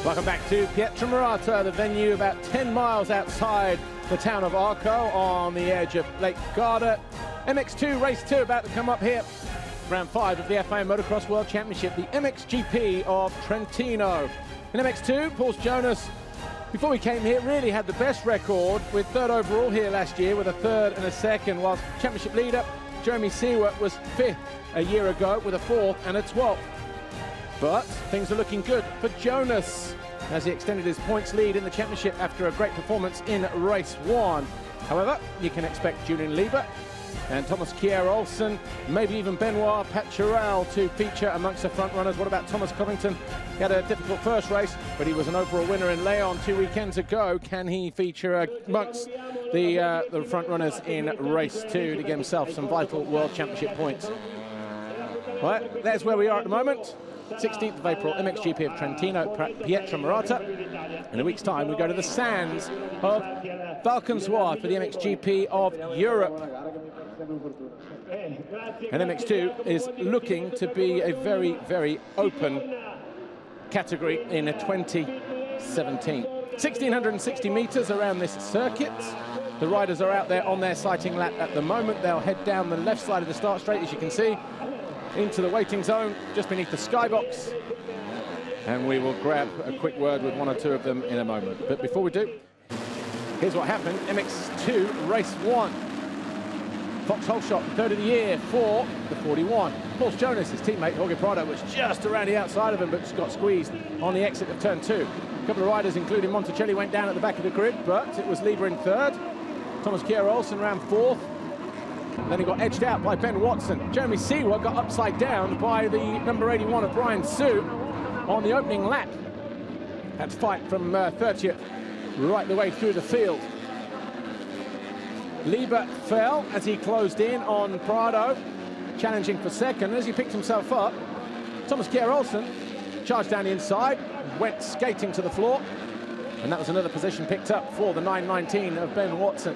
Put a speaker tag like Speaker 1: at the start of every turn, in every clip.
Speaker 1: Welcome back to Pietramarata, the venue about 10 miles outside the town of Arco on the edge of Lake Garda. MX2 race 2 about to come up here. Round 5 of the FIA Motocross World Championship, the MXGP of Trentino. In MX2, Paul Jonas, before he came here, really had the best record with 3rd overall here last year with a 3rd and a 2nd, whilst championship leader Jeremy Seward was 5th a year ago with a 4th and a 12th. But things are looking good for Jonas as he extended his points lead in the championship after a great performance in race 1. However, you can expect Julian Lieber and Thomas Kjær-Olsen, maybe even Benoit Paturel to feature amongst the front runners. What about Thomas Covington? He had a difficult first race, but he was an overall winner in Leon 2 weekends ago. Can he feature amongst the front runners in race 2 to give himself some vital World Championship points? Well, there's where we are at the moment. 16th of April, MXGP of Trentino, Pietramarata. In a week's time, we go to the sands of Valkenswaard for the MXGP of Europe. And MX2 is looking to be a very, very open category in 2017. 1,660 meters around this circuit. The riders are out there on their sighting lap at the moment. They'll head down the left side of the start straight, as you can see, into the waiting zone just beneath the skybox, and we will grab a quick word with 1 or 2 of them in a moment. But before we do, here's what happened. MX2 race 1. Fox Holshot, 3rd of the year for the 41. Paul Jonas, his teammate Jorge Prado, was just around the outside of him but got squeezed on the exit of turn 2. A couple of riders, including Monticelli, went down at the back of the grid, but it was Lieber in 3rd. Thomas Kjær-Olsen ran 4th. Then he got edged out by Ben Watson. Jeremy Seward got upside down by the number 81 of Brian Sue on the opening lap. Had to fight from 30th right the way through the field. Lieber fell as he closed in on Prado, challenging for 2nd. As he picked himself up, Thomas Kjær-Olsen charged down the inside, went skating to the floor, and that was another position picked up for the 919 of Ben Watson.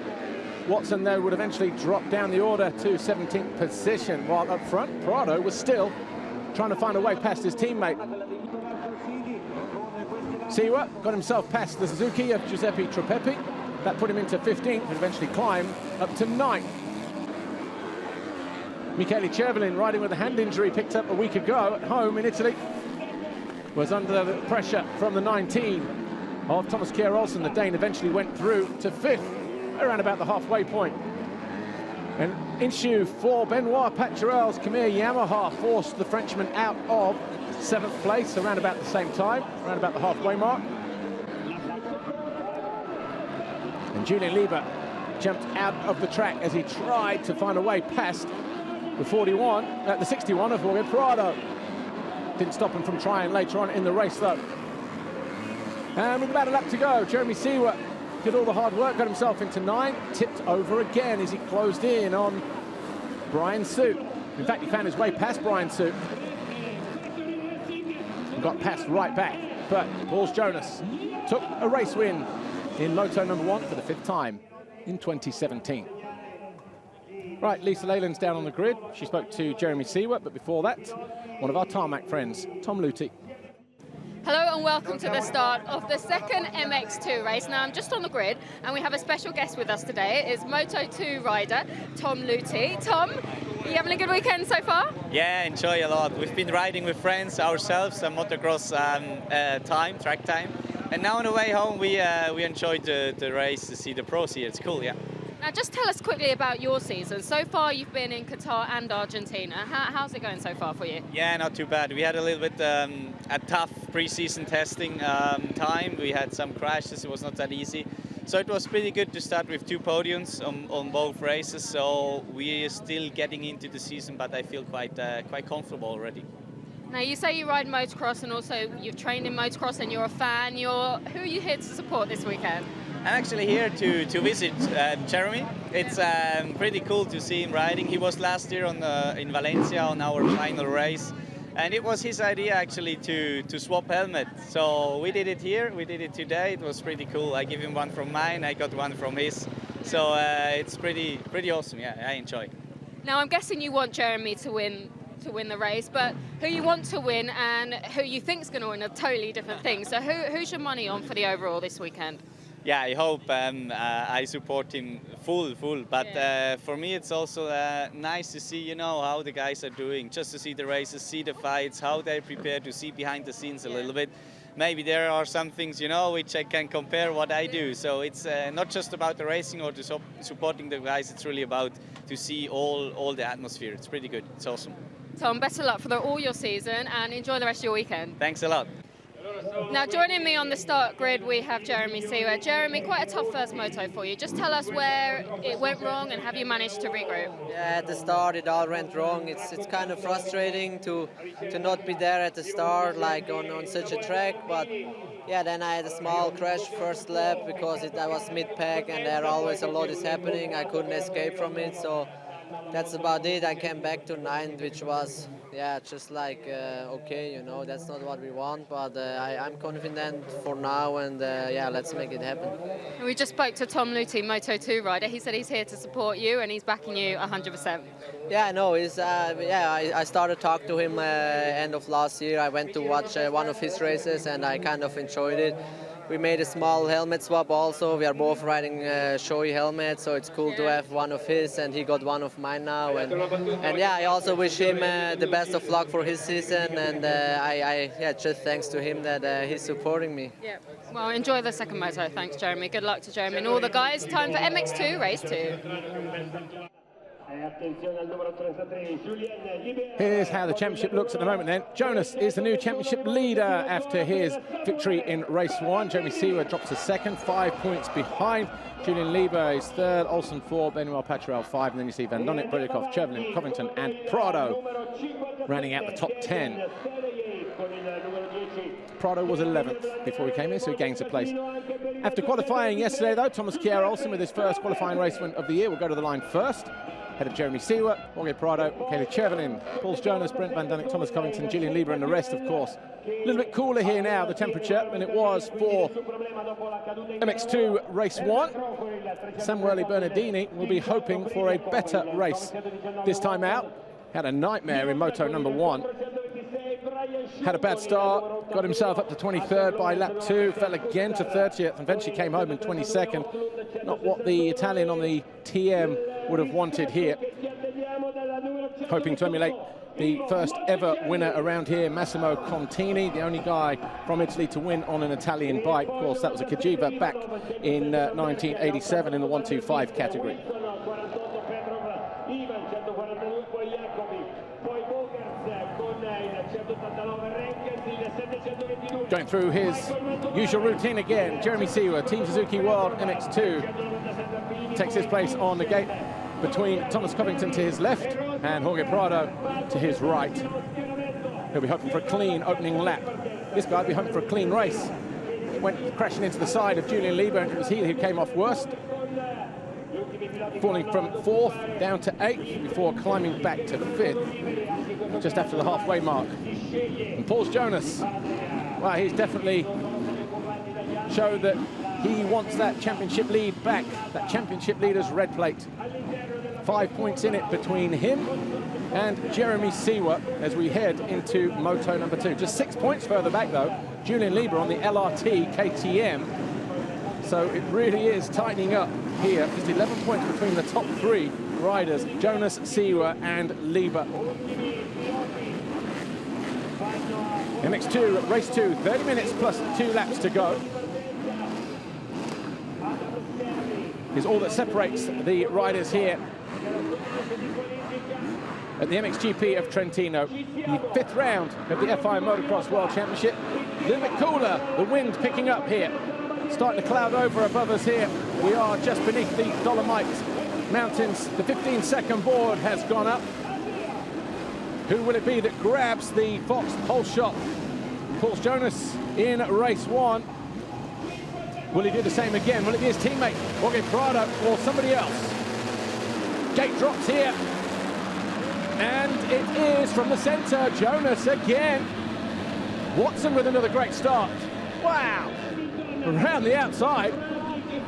Speaker 1: Watson, though, would eventually drop down the order to 17th position, while up front, Prado was still trying to find a way past his teammate. Siwa got himself past the Suzuki of Giuseppe Tropepi. That put him into 15th and eventually climbed up to 9th. Michele Cervelin, riding with a hand injury picked up a week ago at home in Italy, was under the pressure from the 19 of Thomas Kjær-Olsen. The Dane eventually went through to 5th. Around about the halfway point. And issue for Benoit Paturel's Khmer Yamaha forced the Frenchman out of 7th place around about the same time, around about the halfway mark. And Julian Lieber jumped out of the track as he tried to find a way past the 41, the 61 of Jorge Prado. Didn't stop him from trying later on in the race, though. And with about a lap to go, Jeremy Seward did all the hard work, got himself into 9, tipped over again as he closed in on Brian Sue. In fact, he found his way past Brian Sue and got past right back. But Paul Jonas took a race win in Moto number 1 for the 5th time in 2017. Right, Lisa Leyland's down on the grid. She spoke to Jeremy Seward, but before that, one of our tarmac friends, Tom Luthi.
Speaker 2: Hello and welcome to the start of the 2nd MX2 race. Now I'm just on the grid and we have a special guest with us today. It's Moto2 rider Tom Luthi. Tom, are you having a good weekend so far?
Speaker 3: Yeah, enjoy a lot. We've been riding with friends, ourselves, some motocross track time. And now on the way home we enjoyed the race to see the pros here. It's cool, yeah.
Speaker 2: Now just tell us quickly about your season. So far you've been in Qatar and Argentina. How's it going so far for you?
Speaker 3: Yeah, not too bad. We had a little bit a tough pre-season testing time. We had some crashes, it was not that easy. So it was pretty good to start with 2 podiums on both races. So we are still getting into the season, but I feel quite comfortable already.
Speaker 2: Now you say you ride motocross and also you've trained in motocross and you're a fan. Who are you here to support this weekend?
Speaker 3: I'm actually here to visit Jeremy. It's pretty cool to see him riding. He was last year in Valencia on our final race. And it was his idea actually to swap helmet. So we did it here, we did it today. It was pretty cool. I give him one from mine, I got one from his. So it's pretty awesome, yeah, I enjoy.
Speaker 2: Now I'm guessing you want Jeremy to win to win the race, but who you want to win and who you think's going to win are totally different things. So who's your money on for the overall this weekend?
Speaker 3: Yeah, I hope I support him full. But for me, it's also nice to see, you know, how the guys are doing. Just to see the races, see the fights, how they prepare, to see behind the scenes a little bit. Maybe there are some things, you know, which I can compare what I do. So it's not just about the racing or to supporting the guys. It's really about to see all the atmosphere. It's pretty good. It's awesome.
Speaker 2: Tom, best of luck for all your season and enjoy the rest of your weekend.
Speaker 3: Thanks a lot.
Speaker 2: Now, joining me on the start grid, we have Jeremy Seewer. Jeremy, quite a tough first moto for you. Just tell us where it went wrong and have you managed to regroup?
Speaker 4: Yeah, at the start it all went wrong. It's kind of frustrating to not be there at the start, like on such a track. But yeah, then I had a small crash first lap because I was mid-pack and there always a lot is happening. I couldn't escape from it, so that's about it. I came back to 9th, which was, yeah, just like, okay, you know, that's not what we want, but I'm confident for now, and yeah, let's make it happen.
Speaker 2: We just spoke to Tom Luthi, Moto2 rider. He said he's here to support you and he's backing you 100%.
Speaker 4: Yeah, no, I started talking to him end of last year. I went to watch one of his races and I kind of enjoyed it. We made a small helmet swap also. We are both riding Shoei helmets, so it's cool to have one of his, and he got one of mine now. And yeah, I also wish him the best of luck for his season, and yeah, just thanks to him that he's supporting me.
Speaker 2: Yeah. Well, enjoy the second moto. Thanks, Jeremy. Good luck to Jeremy and all the guys. Time for MX2, race 2.
Speaker 1: Here's how the championship looks at the moment then. Jonas is the new championship leader after his victory in race 1. Jeremy Seewer drops to second, 5 points behind. Julian Lieber is third, Olsen 4, Benoit Paturel 5, and then you see Van Donnet, Brodikov, Chevlin, Covington and Prado rounding out the top 10. Prado was 11th before he came in, so he gains a place. After qualifying yesterday though, Thomas Kjær Olsen with his first qualifying race win of the year will go to the line first. Ahead of Jeremy Seewer, Jorge Prado, Kelly Chevlin, Pauls Jonas, Brent Van Donnet, Thomas Covington, Julian Lieber and the rest, of course. A little bit cooler here now, the temperature, than it was for MX2 race 1. Samuele Bernardini will be hoping for a better race this time out. Had a nightmare in moto number 1. Had a bad start, got himself up to 23rd by lap 2, fell again to 30th, and eventually came home in 22nd. Not what the Italian on the TM would have wanted here. Hoping to emulate the first ever winner around here, Massimo Contini, the only guy from Italy to win on an Italian bike. Of course, that was a Cagiva back in 1987 in the 125 category. Going through his usual routine again, Jeremy Seewer, Team Suzuki World MX2, takes his place on the gate between Thomas Covington to his left and Jorge Prado to his right. He'll be hoping for a clean opening lap. This guy will be hoping for a clean race. Went crashing into the side of Julian Lieber, and it was he who came off worst, falling from 4th down to 8th before climbing back to 5th just after the halfway mark. And Pauls Jonas, well, he's definitely showed that he wants that championship lead back, that championship leader's red plate. 5 points in it between him and Jeremy Seewer as we head into moto number 2. Just 6 points further back though, Julian Lieber on the LRT KTM. So it really is tightening up here. Just 11 points between the top 3 riders, Jonas, Seewer and Lieber. MX2, race 2, 30 minutes plus 2 laps to go. Is all that separates the riders here at the MXGP of Trentino. The 5th round of the FI Motocross World Championship. A little bit cooler, the wind picking up here. Starting to cloud over above us here. We are just beneath the Dolomite Mountains. The 15-second board has gone up. Who will it be that grabs the Fox pole shot? Pauls Jonas in race 1. Will he do the same again? Will it be his teammate, Jorge Prado, or somebody else? Gate drops here. And it is from the center, Jonas again. Watson with another great start. Wow. Around the outside.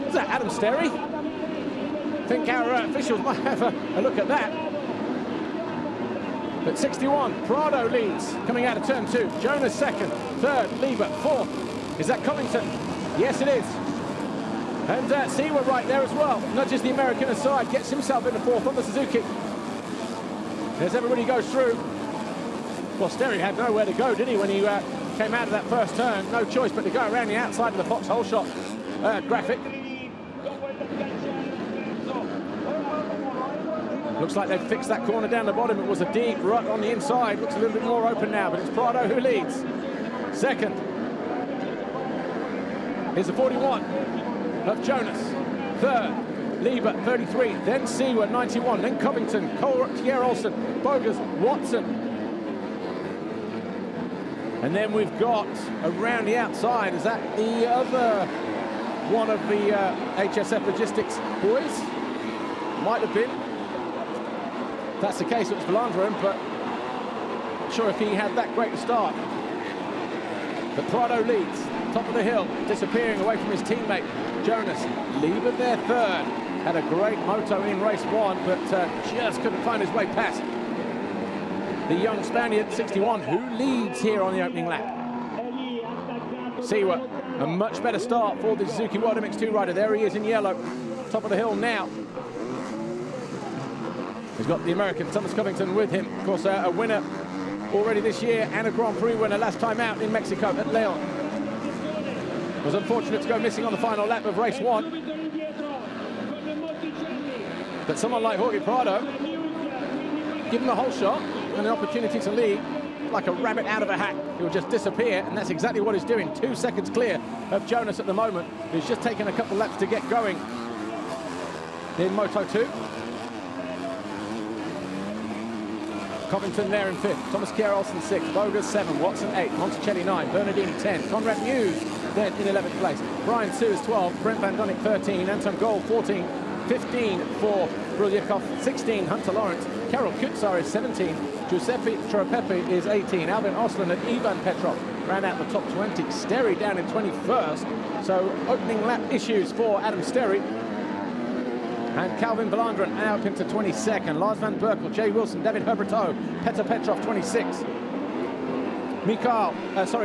Speaker 1: Is that Adam Sterry? I think our officials might have a look at that. But 61, Prado leads, coming out of turn 2. Jonas second, third, Lieber, fourth. Is that Covington? Yes, it is. And Seawer right there as well. Nudges the American aside, gets himself in the fourth on the Suzuki. As everybody goes through. Well, Sterry had nowhere to go, did he, when he came out of that first turn? No choice but to go around the outside of the foxhole shot graphic. Looks like they've fixed that corner down the bottom. It was a deep rut on the inside. Looks a little bit more open now, but it's Prado who leads. Second is the 41 of Jonas. Third, Lieber, 33. Then Seawer, 91. Then Covington, Pierre Olsen, Bogus, Watson. And then we've got around the outside. Is that the other one of the HSF Logistics boys? Might have been. If that's the case, it was Valandrin, but not sure if he had that great a start. But Prado leads, top of the hill, disappearing away from his teammate, Jonas. Lieber there third. Had a great moto in race 1, but just couldn't find his way past the young Spaniard, 61, who leads here on the opening lap. Seawer, a much better start for the Suzuki World MX2 rider. There he is in yellow, top of the hill now. He's got the American Thomas Covington with him. Of course, a winner already this year and a Grand Prix winner last time out in Mexico at Leon. Was unfortunate to go missing on the final lap of race 1. But someone like Jorge Prado, give him a whole shot and an opportunity to lead, like a rabbit out of a hat. He'll just disappear, and that's exactly what he's doing. 2 seconds clear of Jonas at the moment, who's just taken a couple laps to get going in Moto 2. Covington there in 5th, Thomas Kjær Olsen 6th, Bogus 7, Watson 8, Monticelli 9, Bernardini 10, Conrad Muse then in 11th place, Brian Sue is 12, Brent Van Donnick 13, Anton Gold 14, 15 for Bruljikov, 16 Hunter Lawrence, Karol Kutsar is 17, Giuseppe Tropepi is 18, Alvin Osland and Ivan Petrov ran out the top 20, Sterry down in 21st, so opening lap issues for Adam Sterry. And Calvin Valandrin out into 22nd. Lars van Berkel, Jay Wilson, David Herberto, Petr Petrov 26.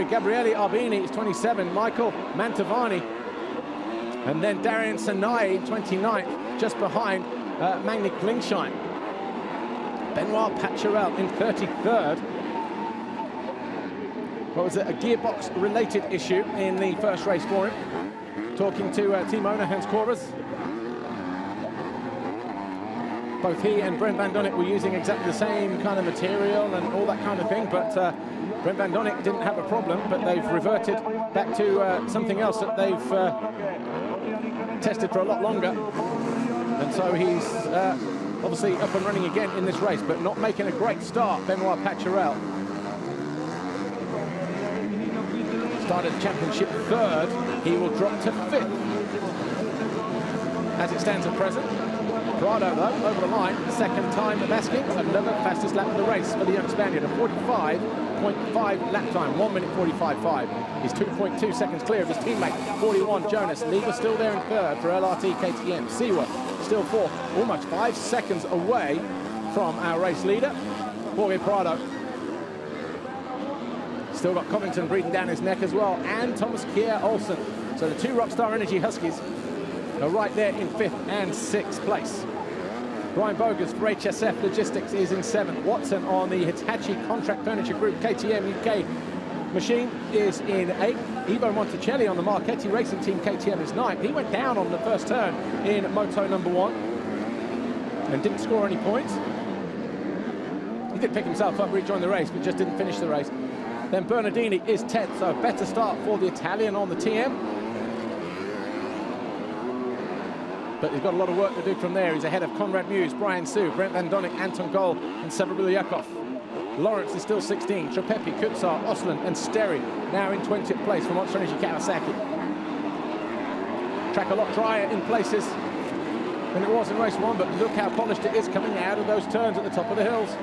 Speaker 1: Gabriele Arbini is 27. Michael Mantovani. And then Darian Sanai 29th, just behind Magni Klingschein. Benoit Pacharel in 33rd. What was it? A gearbox-related issue in the first race for him. Talking to team owner Hans Corvers. Both he and Brent Van Donnick were using exactly the same kind of material and all that kind of thing, but Brent Van Donnick didn't have a problem, but they've reverted back to something else that they've tested for a lot longer. And so he's obviously up and running again in this race, but not making a great start, Benoit Pacharel. Started the championship 3rd, he will drop to 5th as it stands at present. Prado, though, over the line, second time of asking, another fastest lap of the race for the young Spaniard, a 45.5 lap time, 1 minute 45.5. He's 2.2 seconds clear of his teammate, 41 Jonas. Lieber still there in 3rd for LRT KTM. Seawer still 4th, almost 5 seconds away from our race leader, Jorge Prado. Still got Covington breathing down his neck as well, and Thomas Kjær Olsen. So the 2 Rockstar Energy Huskies are right there in 5th and 6th place. Brian Bogus for HSF Logistics is in 7th. Watson on the Hitachi Contract Furniture Group KTM UK machine is in 8th. Ivo Monticelli on the Marchetti Racing Team KTM is 9th. He went down on the first turn in Moto number 1 and didn't score any points. He did pick himself up, rejoin the race, but just didn't finish the race. Then Bernardini is 10th, so a better start for the Italian on the TM. But he's got a lot of work to do from there. He's ahead of Conrad Muse, Brian Sue, Brent Van Donnick, Anton Gold, and Sever Bulyakov. Lawrence is still 16. Tropepi, Kutsar, Osland, and Sterry now in 20th place for Monster Energy Kawasaki. Track a lot drier in places than it was in race 1, but look how polished it is coming out of those turns at the top of the hills.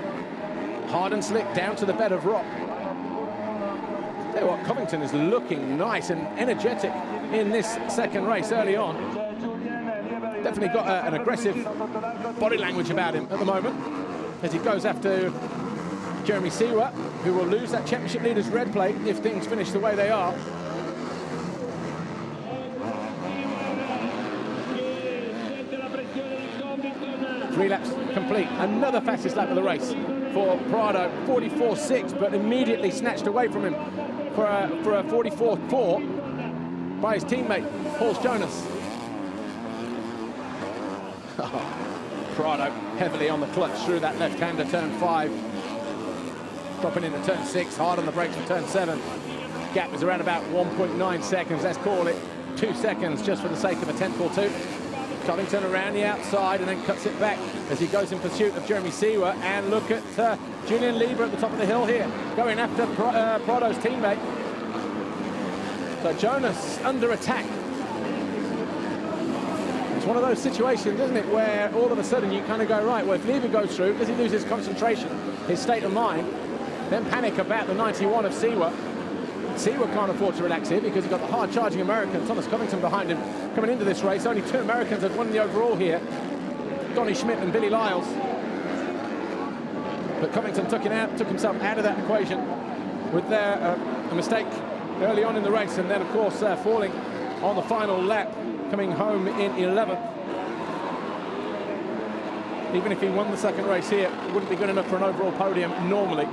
Speaker 1: Hard and slick down to the bed of rock. Tell you what, Covington is looking nice and energetic in this second race early on. Definitely got an aggressive body language about him at the moment as he goes after Jeremy Seawer, who will lose that championship leader's red plate if things finish the way they are. Three laps complete. Another fastest lap of the race for Prado, 44.6, but immediately snatched away from him for a 44.4 by his teammate, Paul Jonas. Prado heavily on the clutch through that left-hander, turn 5. Dropping into turn 6, hard on the brakes for turn 7. Gap is around about 1.9 seconds, let's call it 2 seconds just for the sake of a 10th or 2. Covington around the outside and then cuts it back as he goes in pursuit of Jeremy Seawer. And look at Julian Lieber at the top of the hill here, going after Prado's teammate. So Jonas under attack. It's one of those situations, isn't it, where all of a sudden you kind of go, right, well, if Lieber goes through, does he lose his concentration, his state of mind, then panic about the 91 of Seawer. Seawer can't afford to relax here because he's got the hard-charging American, Thomas Covington, behind him coming into this race. Only 2 Americans have won the overall here, Donny Schmidt and Billy Lyles. But Covington took himself out of that equation with a mistake early on in the race, and then, of course, falling on the final lap, coming home in 11th. Even if he won the second race here, it wouldn't be good enough for an overall podium normally.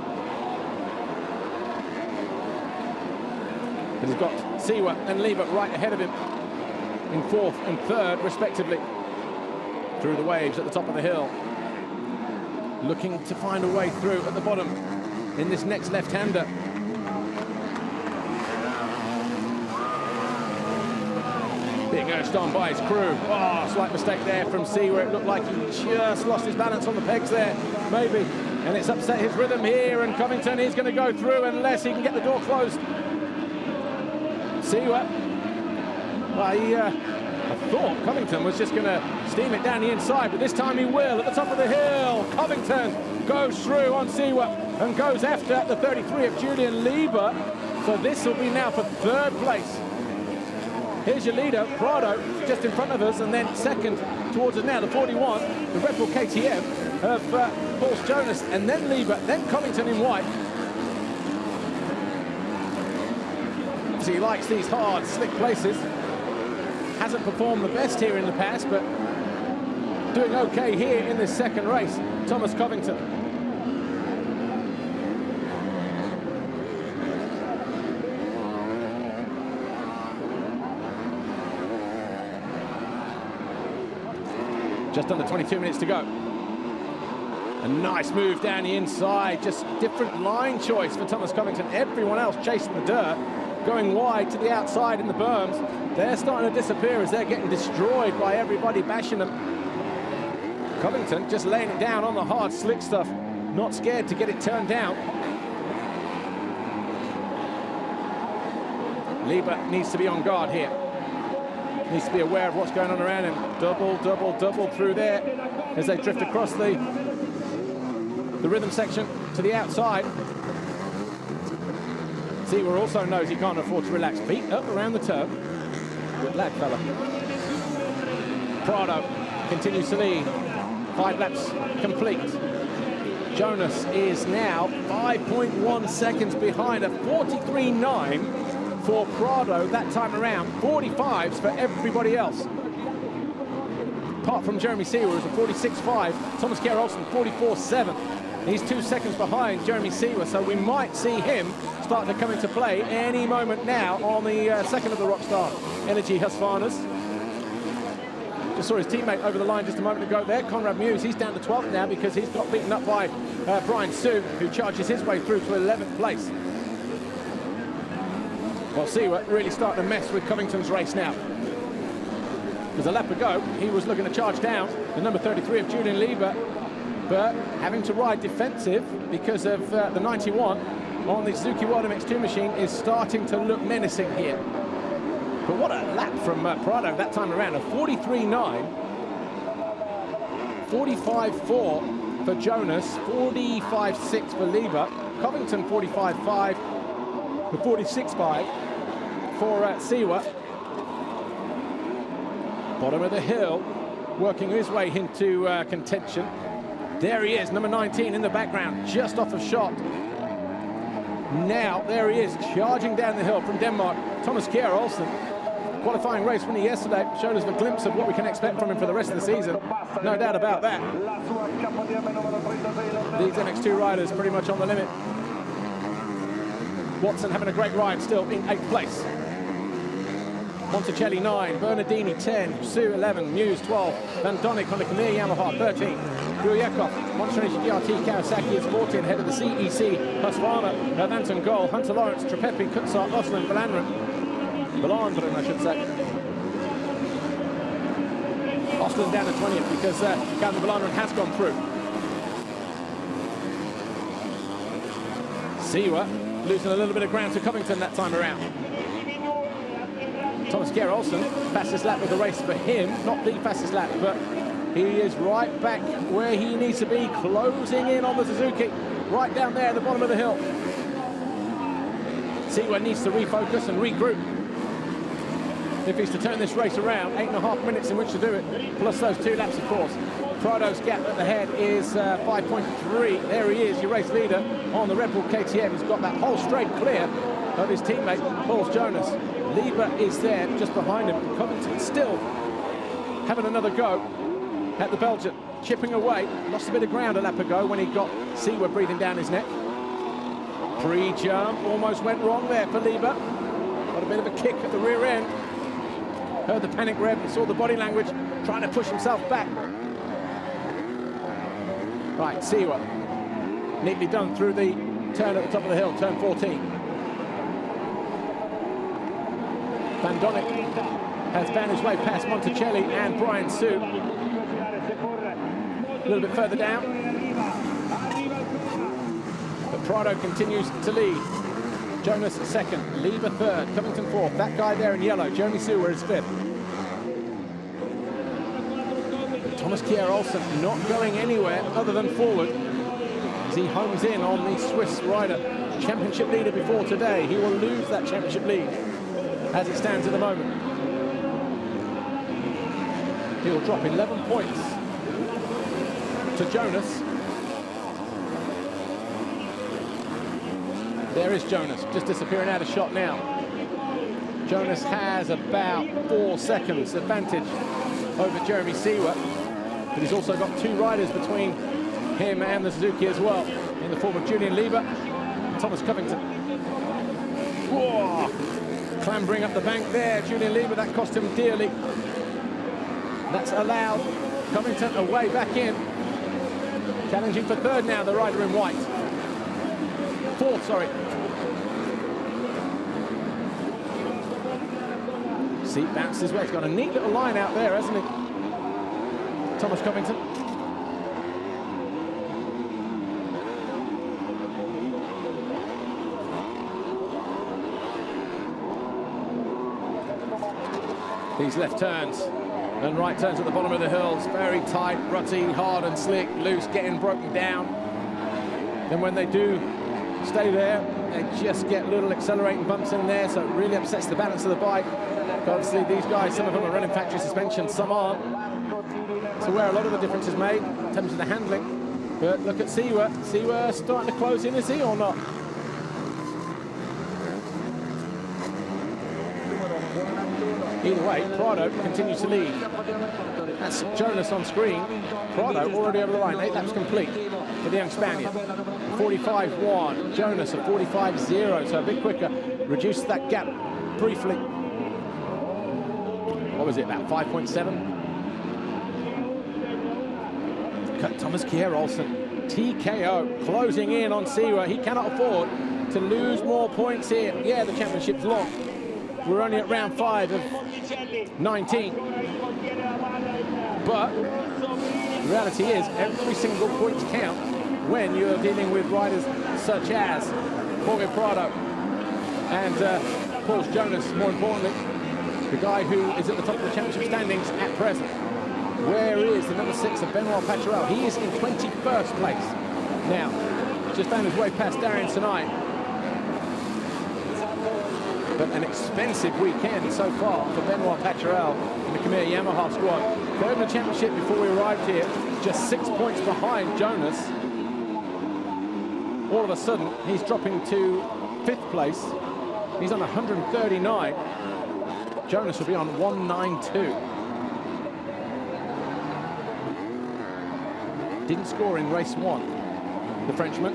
Speaker 1: But he's got Seawer and Lieber right ahead of him in 4th and 3rd, respectively, through the waves at the top of the hill. Looking to find a way through at the bottom in this next left-hander. Being urged on by his crew. Oh, slight mistake there from Seawer. It looked like he just lost his balance on the pegs there, maybe. And it's upset his rhythm here, and Covington is going to go through unless he can get the door closed. Seawer, well, I thought Covington was just going to steam it down the inside, but this time he will. At the top of the hill, Covington goes through on Seawer and goes after the 33 of Julian Lieber. So this will be now for 3rd place. Here's your leader, Prado, just in front of us, and then second towards us now, the 41, the Red Bull KTM of Paul Jonas, and then Lieber, then Covington in white. He likes these hard, slick places. Hasn't performed the best here in the past, but doing okay here in this second race, Thomas Covington. Just under 22 minutes to go. A nice move down the inside, just different line choice for Thomas Covington. Everyone else chasing the dirt, going wide to the outside in the berms. They're starting to disappear as they're getting destroyed by everybody bashing them. Covington just laying it down on the hard, slick stuff, not scared to get it turned down. Lieber needs to be on guard here. Needs to be aware of what's going on around him. Double, double, double through there as they drift across the rhythm section to the outside. Seawer also knows he can't afford to relax. Feet up around the turn. Good lad, fella. Prado continues to lead. 5 laps complete. Jonas is now 5.1 seconds behind, a 43.9 for Prado that time around. 45s for everybody else. Apart from Jeremy Seawer, who's a 46.5. Thomas Kjær Olsen, 44.7. He's 2 seconds behind Jeremy Seawer, so we might see him start to come into play any moment now on the second of the Rockstar Energy Husqvarnas. Just saw his teammate over the line just a moment ago there, Conrad Muse. He's down to 12th now because he's got beaten up by Brian Sue, who charges his way through to 11th place. Well, Seawer really starting to mess with Covington's race now. Because a lap ago, he was looking to charge down the number 33 of Julian Lieber, but having to ride defensive because of the 91 on the Suzuki World MX2 machine is starting to look menacing here. But what a lap from Prado that time around, a 43.9, 45.4 for Jonas, 45.6 for Lieber, Covington 45.5, the 46.5 for Seawer. Bottom of the hill, working his way into contention. There he is, number 19 in the background, just off of shot. Now, there he is, charging down the hill from Denmark, Thomas Kjær Olsen. Qualifying race winner yesterday, showed us a glimpse of what we can expect from him for the rest of the season. No doubt about that. These MX2 riders pretty much on the limit. Watson having a great ride still in 8th place. Monticelli 9, Bernardini 10, Sue 11, Muse 12, Van Donnick on the Khmer Yamaha 13, Gruyekov, Monstranation GRT Kawasaki is 14, ahead of the CEC, Husqvarna, Vanton Goal, Hunter Lawrence, Trepepi, Kutzart, Osland, Belandren, I should say. Osland down to 20th because Calvin Belandren has gone through. Siwa losing a little bit of ground to Covington that time around. Thomas Kjær Olsen, fastest lap of the race for him, not the fastest lap, but he is right back where he needs to be, closing in on the Suzuki, right down there at the bottom of the hill. Siwa needs to refocus and regroup if he's to turn this race around. 8.5 minutes in which to do it, plus those 2 laps, of course. Prado's gap at the head is 5.3. There he is, your race leader on the Red Bull KTM. He's got that whole straight clear of his teammate, Paul Jonas. Lieber is there just behind him. Covington still having another go at the Belgian, chipping away. Lost a bit of ground a lap ago when he got Siwa breathing down his neck. Pre-jump almost went wrong there for Lieber. Got a bit of a kick at the rear end. Heard the panic rev and saw the body language, trying to push himself back. Right, Siwa, neatly done through the turn at the top of the hill, turn 14. Van Donnick has found his way past Monticelli and Brian Sue. A little bit further down. But Prado continues to lead. Jonas second, Lieber third, Covington fourth. That guy there in yellow, Jeremy Sewer, is fifth. Thomas Kjær Olsen not going anywhere other than forward as he homes in on the Swiss rider. Championship leader before today. He will lose that championship lead as it stands at the moment. He will drop 11 points to Jonas. There is Jonas, just disappearing out of shot now. Jonas has about 4 seconds advantage over Jeremy Sewer, but he's also got 2 riders between him and the Suzuki as well, in the form of Julian Lieber and Thomas Covington. Whoa! Clambering up the bank there, Julian Lieber, that cost him dearly. That's allowed Covington away back in. Challenging for third now, the rider in white. Fourth, sorry. Seat bounces his way. He's got a neat little line out there, hasn't he? Thomas Covington. These left turns and right turns at the bottom of the hills, very tight, rutty, hard and slick, loose, getting broken down. Then when they do stay there, they just get little accelerating bumps in there, so it really upsets the balance of the bike. Obviously, these guys, some of them are running factory suspension, some aren't. So where a lot of the difference is made in terms of the handling. But look at Siwa. Siwa starting to close in, is he, or not? Either way, Prado continues to lead. That's Jonas on screen. Prado already over the line, 8 laps complete for the young Spaniard. 45.1, Jonas at 45.0, so a bit quicker. Reduced that gap briefly. What was it, about 5.7? Thomas Kjær Olsen, TKO, closing in on Siwa. He cannot afford to lose more points here. Yeah, the championship's long. We're only at round 5 of 19. But the reality is, every single point counts when you're dealing with riders such as Jorge Prado and Paul Jonas, more importantly, the guy who is at the top of the championship standings at present. Where is the number 6 of Benoit Paturel? He is in 21st place now, just found his way past Darian tonight. But an expensive weekend so far for Benoit Paturel and the Khmer Yamaha squad. Third in the championship before we arrived here, just 6 points behind Jonas. All of a sudden, he's dropping to 5th place. He's on 139. Jonas will be on 192. Didn't score in race 1, the Frenchman.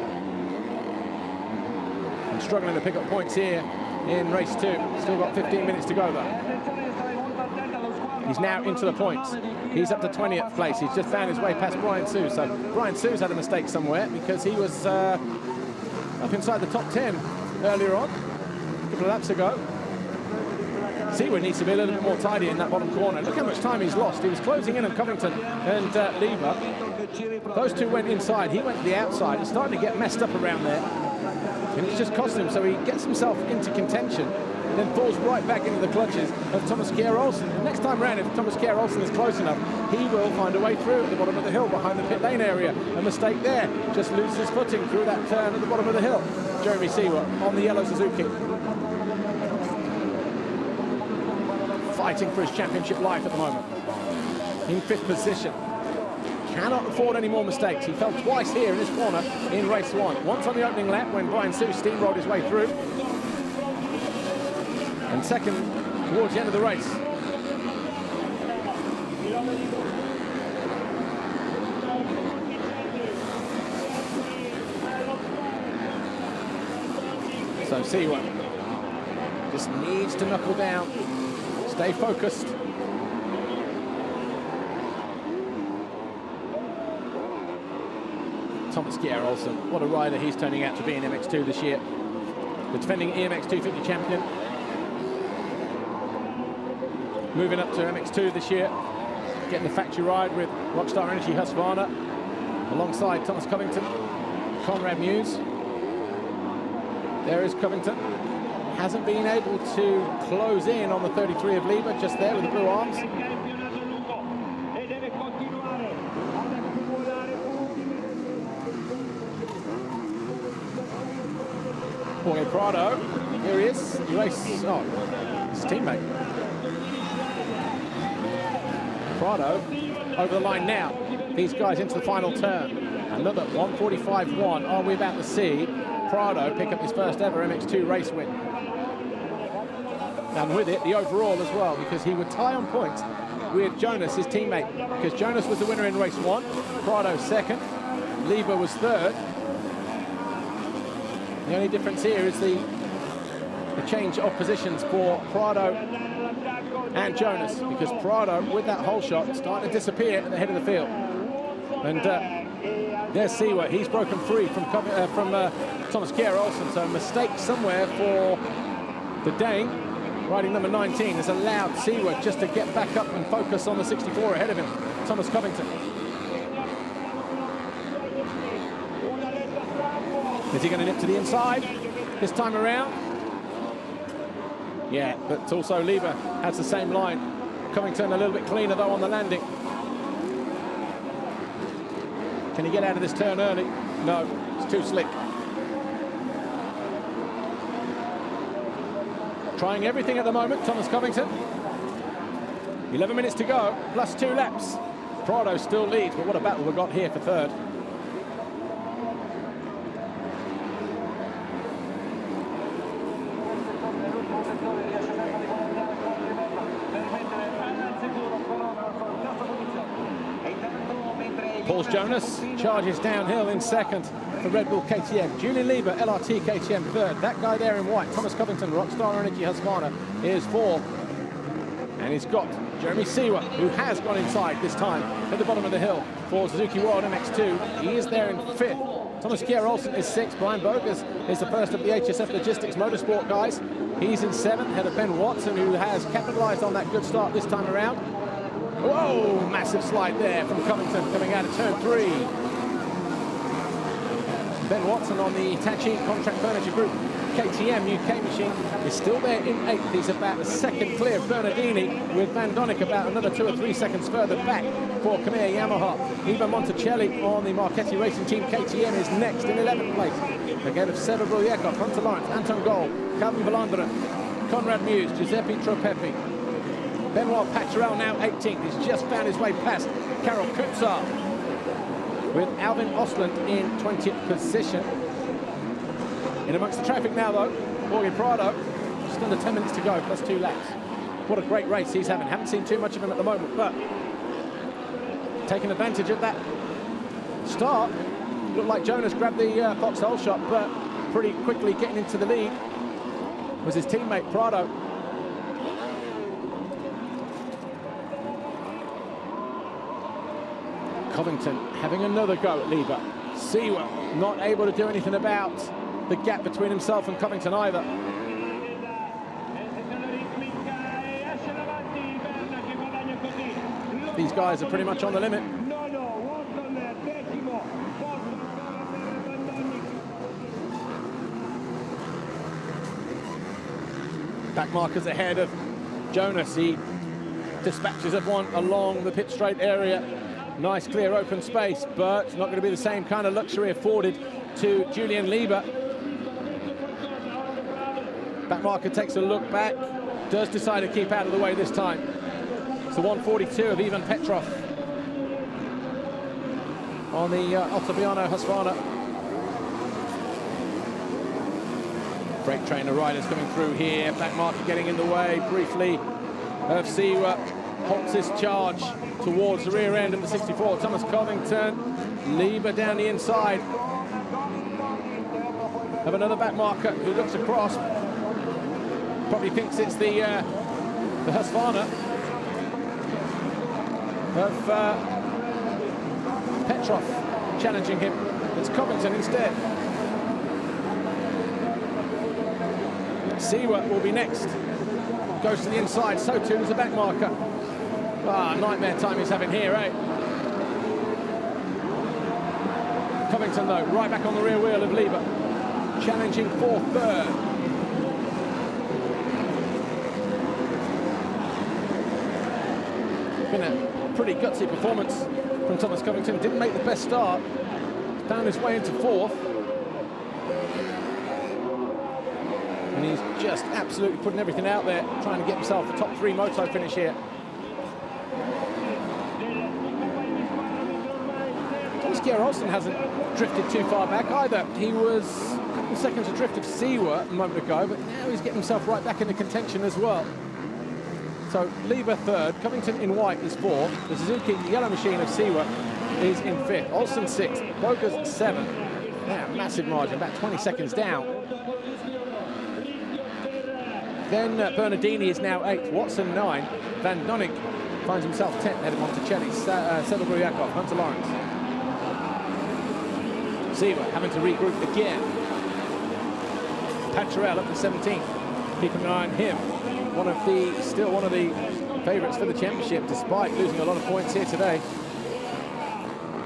Speaker 1: And struggling to pick up points here in race 2. Still got 15 minutes to go though. He's now into the points. He's up to 20th place. He's just found his way past Brian Sue. So Brian Sue's had a mistake somewhere because he was up inside the top 10 earlier on, a couple of laps ago. Seaward needs to be a little bit more tidy in that bottom corner. Look how much time he's lost. He was closing in on Covington and Lever. Those two went inside. He went to the outside. It's starting to get messed up around there. And it's just cost him. So he gets himself into contention and then falls right back into the clutches of Thomas Kjær Olsen. The next time round, if Thomas Kjær Olsen is close enough, he will find a way through at the bottom of the hill behind the pit lane area. A mistake there. Just loses his footing through that turn at the bottom of the hill. Jeremy Seaward on the yellow Suzuki. Fighting for his championship life at the moment. In 5th position. Cannot afford any more mistakes. He fell twice here in this corner in race 1. Once on the opening lap when Brian Sue steamrolled his way through. And second towards the end of the race. So Seaward just needs to knuckle down. Stay focused. Thomas Kjær Olsen, what a rider he's turning out to be in MX2 this year. The defending EMX 250 champion. Moving up to MX2 this year. Getting the factory ride with Rockstar Energy Husqvarna. Alongside Thomas Covington, Conrad Muse. There is Covington. Hasn't been able to close in on the 33 of Lieber, just there with the blue arms. Jorge Prado, here he is. He races, oh, his teammate. Prado over the line now. These guys into the final turn. Another 1:45.1. Are we about to see Prado pick up his first ever MX2 race win? And with it, the overall as well, because he would tie on points with Jonas, his teammate, because Jonas was the winner in race 1, Prado second, Lieber was third. The only difference here is the change of positions for Prado and Jonas, because Prado, with that hole shot, starting to disappear at the head of the field. And there's Seaward. He's broken free from Thomas Kjær Olsen, so a mistake somewhere for the Dane. Riding number 19 has allowed Seaward just to get back up and focus on the 64 ahead of him, Thomas Covington. Is he going to nip to the inside this time around? Yeah, but also Lieber has the same line. Covington a little bit cleaner though on the landing. Can he get out of this turn early? No, it's too slick. Trying everything at the moment, Thomas Covington. 11 minutes to go, plus 2 laps. Prado still leads, but what a battle we've got here for third. Paul Jonas charges downhill in second for Red Bull KTM. Julian Lieber, LRT KTM third. That guy there in white, Thomas Covington, Rockstar Energy Husqvarna, is fourth. And he's got Jeremy Seaward, who has gone inside this time at the bottom of the hill for Suzuki World MX2. He is there in fifth. Thomas Kjær Olsen is sixth. Brian Bogus is the first of the HSF Logistics Motorsport guys. He's in seventh, ahead of Ben Watson, who has capitalized on that good start this time around. Whoa, massive slide there from Covington coming out of turn 3. Ben Watson on the Hitachi Contract Furniture Group KTM UK machine is still there in 8th. He's about a second clear of Bernardini, with Van Donnick about another 2 or 3 seconds further back for Khmer Yamaha. Ivan Monticelli on the Marchetti Racing Team KTM is next in 11th place. Ahead of Seba Bruliekov, Hunter Lawrence, Anton Gold, Calvin Valanderen, Conrad Muse, Giuseppe Tropepi. Benoit Paturel now 18th. He's just found his way past Karel Kutsar, with Alvin Osland in 20th position. In amongst the traffic now, though, Jorge Prado, just under 10 minutes to go, plus 2 laps. What a great race he's having. Haven't seen too much of him at the moment, but taking advantage of that start. Looked like Jonas grabbed the foxhole shot, but pretty quickly getting into the lead was his teammate Prado. Covington having another go at Lieber. Seawer not able to do anything about the gap between himself and Covington either. These guys are pretty much on the limit. Back markers ahead of Jonas. He dispatches everyone along the pit straight area. Nice clear open space, but it's not going to be the same kind of luxury afforded to Julian Lieber. Back marker takes a look back, does decide to keep out of the way this time. It's the 142 of Ivan Petrov on the Ottaviano Husqvarna. Freight trainer riders coming through here. Back marker getting in the way briefly of Seawer. Halts his charge towards the rear end of the 64. Thomas Covington. Lieber down the inside of another back marker who looks across. Probably thinks it's the Husqvarna of Petrov challenging him. It's Covington instead. Seawer will be next. Goes to the inside, so too is the back marker. Ah, nightmare time he's having here, eh? Covington, though, right back on the rear wheel of Lieber. Challenging for third. Been a pretty gutsy performance from Thomas Covington. Didn't make the best start. Found his way into fourth. And he's just absolutely putting everything out there, trying to get himself a top 3 moto finish here. Geir Olsen hasn't drifted too far back either. He was a couple of seconds adrift of Seawer a moment ago, but now he's getting himself right back into contention as well. So Lieber third, Covington in white is fourth. The Suzuki yellow machine of Seawer is in fifth. Olsen sixth, Bogas seventh. Now massive margin, about 20 seconds down. Then Bernardini is now 8th, Watson 9. Van Donink finds himself 10th, headed Monticelli, Seba Gruyakov, Hunter Lawrence. Seawer having to regroup again. Paturel up to 17th, keeping an eye on him. Still one of the favourites for the championship, despite losing a lot of points here today.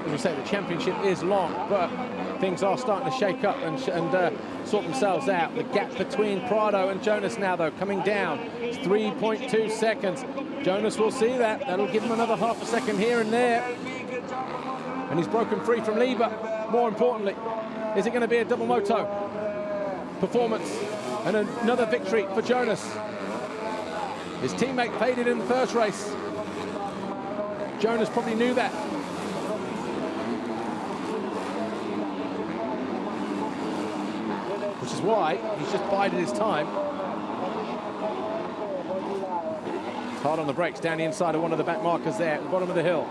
Speaker 1: As we say, the championship is long, but things are starting to shake up and sort themselves out. The gap between Prado and Jonas now, though, coming down. It's 3.2 seconds. Jonas will see that. That'll give him another half a second here and there. And he's broken free from Lieber. More importantly, is it going to be a double moto performance and another victory for Jonas? His teammate faded in the first race. Jonas probably knew that. Which is why he's just bided his time. Hard on the brakes, down the inside of one of the back markers there at the bottom of the hill.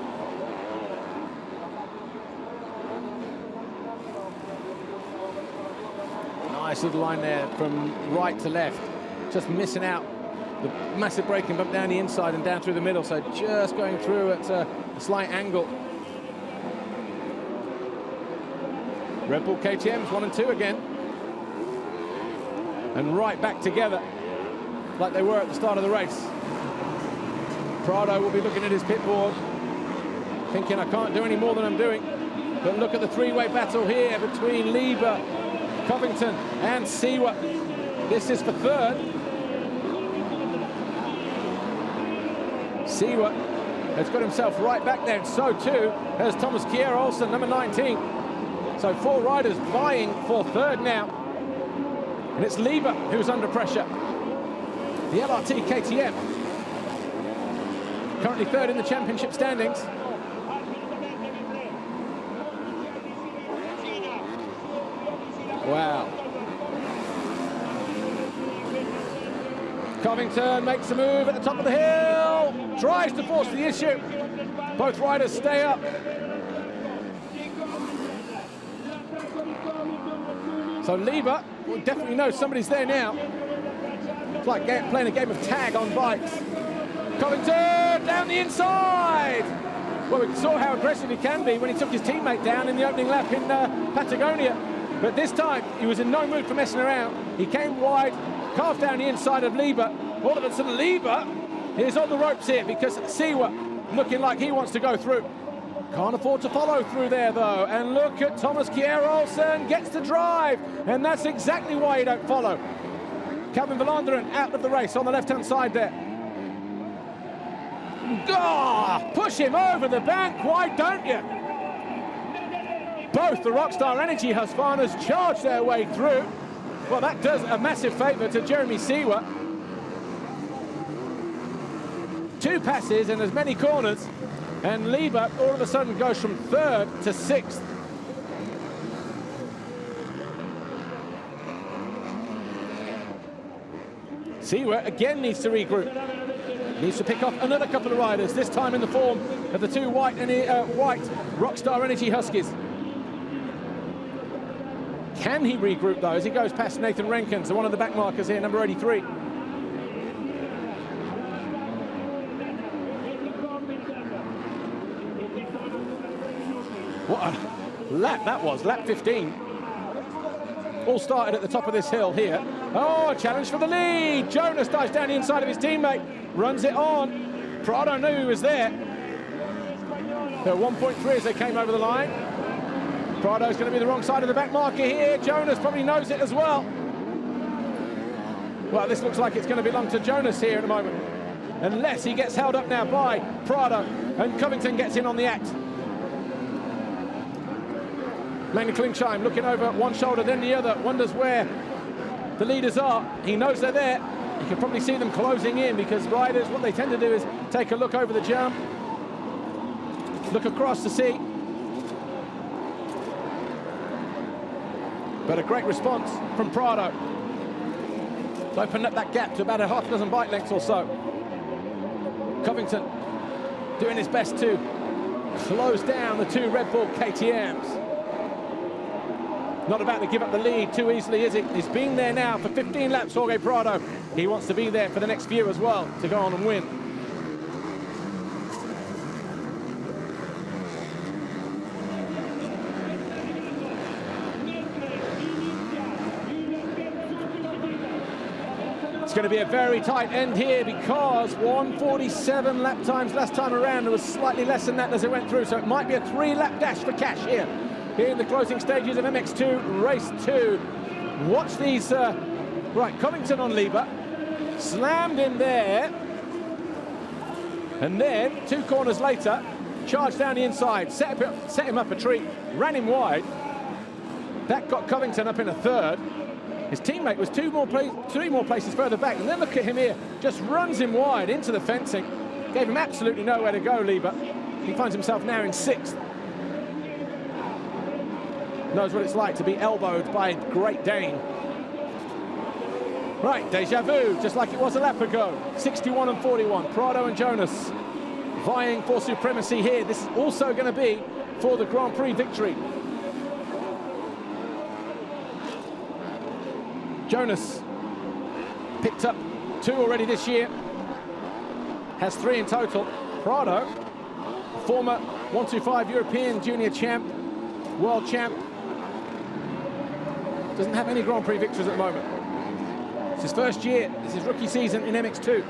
Speaker 1: Nice little line there from right to left. Just missing out the massive braking bump down the inside and down through the middle, so just going through at a slight angle. Red Bull KTM's 1 and 2 again. And right back together like they were at the start of the race. Prado will be looking at his pit board, thinking, I can't do any more than I'm doing. But look at the three-way battle here between Lieber, Covington and Seawer. This is for third. Seawer has got himself right back there, and so too has Thomas Kier Olsen, number 19. So 4 riders vying for third now. And it's Lieber who's under pressure. The LRT KTM currently third in the championship standings. Wow. Covington makes a move at the top of the hill, tries to force the issue. Both riders stay up. So Lieber will definitely know somebody's there now. It's like playing a game of tag on bikes. Covington down the inside. Well, we saw how aggressive he can be when he took his teammate down in the opening lap in Patagonia. But this time, he was in no mood for messing around. He came wide, carved down the inside of Lieber. All of a sudden, Lieber is on the ropes here because Siwa looking like he wants to go through. Can't afford to follow through there, though. And look at Thomas Kjær-Olsen, gets the drive. And that's exactly why he don't follow. Calvin Verlanderen out of the race on the left-hand side there. Oh, push him over the bank, why don't you? Both the Rockstar Energy Husqvarnas charge their way through. Well, that does a massive favour to Jeremy Siwa. 2 passes and as many corners, and Lieber all of a sudden goes from 3rd to 6th. Siwa again needs to regroup. Needs to pick off another couple of riders, this time in the form of the 2 white Rockstar Energy Huskies. Can he regroup though as he goes past Nathan Renkens, one of the back markers here, number 83? What a lap that was, lap 15. All started at the top of this hill here. Oh, challenge for the lead. Jonas dives down the inside of his teammate, runs it on. Prado knew he was there. They're 1.3 as they came over the line. Prado's going to be the wrong side of the back marker here. Jonas probably knows it as well. Well, this looks like it's going to belong to Jonas here in a moment. Unless he gets held up now by Prado and Covington gets in on the act. Magne Klingsheim looking over one shoulder, then the other, wonders where the leaders are. He knows they're there. You can probably see them closing in because riders, what they tend to do is take a look over the jump, look across to see. But a great response from Prado. It's opened up that gap to about a half dozen bike lengths or so. Covington doing his best to close down the 2 Red Bull KTMs. Not about to give up the lead too easily, is it? He's been there now for 15 laps, Jorge Prado. He wants to be there for the next few as well to go on and win. It's going to be a very tight end here because 1:47 lap times last time around. There was slightly less than that as it went through, so it might be a 3-lap dash for cash here in the closing stages of MX2 race 2. Watch these, right, Covington on Lieber, slammed in there, and then 2 corners later, charged down the inside, set him up a treat, ran him wide. That got Covington up in a 3rd. His teammate was 3 more places further back, and then look at him here, just runs him wide into the fencing. Gave him absolutely nowhere to go, Lieber. He finds himself now in 6th. Knows what it's like to be elbowed by Great Dane. Right, deja vu, just like it was a lap ago. 61 and 41, Prado and Jonas vying for supremacy here. This is also going to be for the Grand Prix victory. Jonas picked up 2 already this year, has 3 in total. Prado, former 125 European junior champ, world champ, doesn't have any Grand Prix victories at the moment. It's his first year, it's his rookie season in MX2.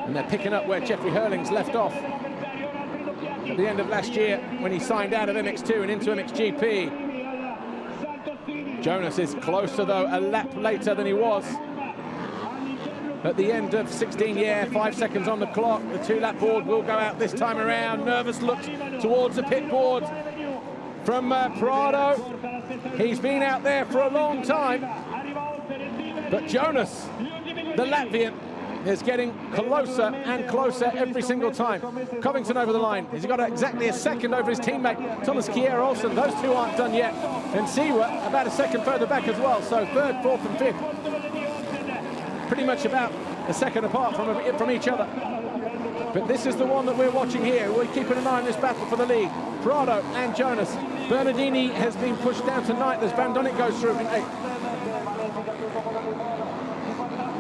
Speaker 1: And they're picking up where Jeffrey Hurling's left off at the end of last year when he signed out of MX2 and into MXGP. Jonas is closer, though, a lap later than he was at the end of 16. Yeah, 5 seconds on the clock. The 2-lap board will go out this time around. Nervous looks towards the pit board from Prado. He's been out there for a long time, but Jonas the Latvian is getting closer and closer every single time. Covington over the line. He's got exactly a second over his teammate, Thomas Kjær-Olsen. Those two aren't done yet. And Siwa about a second further back as well. So third, fourth, and fifth. Pretty much about a second apart from each other. But this is the one that we're watching here. We're keeping an eye on this battle for the lead. Prado and Jonas. Bernardini has been pushed down to ninth as Van Donnik goes through in eighth.